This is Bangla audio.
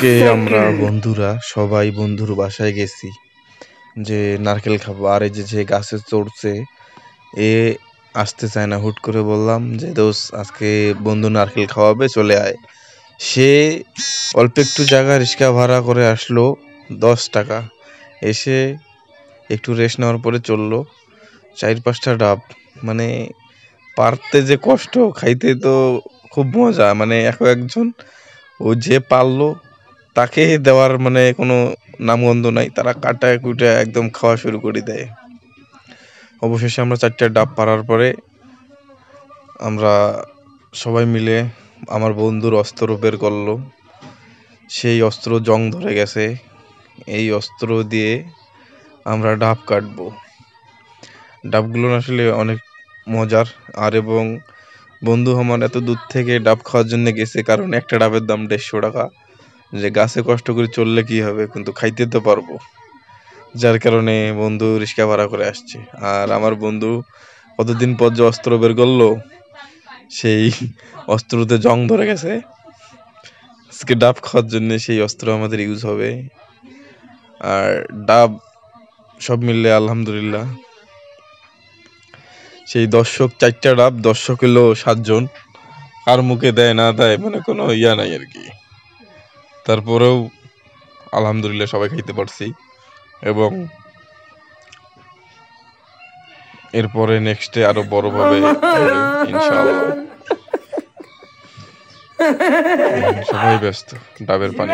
আজকে আমরা বন্ধুরা সবাই বন্ধুর বাসায় গেছি যে নারকেল খাবো। আর এই যে গাছে চড়ছে এ আসতে চায় না। হুট করে বললাম যে দোস্ত আজকে বন্ধু নারকেল খাওয়াবে, চলে আয়। সে অল্প একটু জায়গা রিক্সা ভাড়া করে আসলো 10 টাকা। এসে একটু রেস্ট নেওয়ার পরে চললো 4-5টা ডাব। মানে পারতে যে কষ্ট, খাইতে তো খুব মজা। মানে একজন ও যে পারলো তাকে দেওয়ার মানে কোনো নামগন্ধ নাই, তারা কাটায় কুটে একদম খাওয়া শুরু করে দেয়। অবশেষে আমরা 4টা ডাব পাড়ার পরে আমরা সবাই মিলে আমার বন্ধুর অস্ত্র বের করলো। সেই অস্ত্র জং ধরে গেছে। এই অস্ত্র দিয়ে আমরা ডাব কাটবো। ডাবগুলো আসলে অনেক মজার। আর এবং বন্ধু আমার এত দূর থেকে ডাব খাওয়ার জন্য গেছে, কারণ একটা ডাবের দাম 150 টাকা। যে গাছে কষ্ট করে চললে কি হবে, কিন্তু খাইতে তো পারবো। যার কারণে বন্ধু রিক্সা ভাড়া করে আসছে। আর আমার বন্ধু কতদিন পর যে অস্ত্র বের করলো, সেই অস্ত্রতে জং ধরে গেছে। আজকে ডাব খাওয়ার জন্য সেই অস্ত্র আমাদের ইউজ হবে। আর ডাব সব মিললে আলহামদুলিল্লাহ সেই দর্শক 4টা ডাব, দর্শক হলো 7 জন। কার মুখে দেয় না দেয় মানে কোনো ইয়া নাই আর কি। তারপরেও আলহামদুলিল্লাহ সবাই খাইতে পারছি। এবং এরপরে নেক্সটে আরো বড় ভাবে ইনশাআল্লাহ। সবাই ব্যস্ত ডাবের পানি।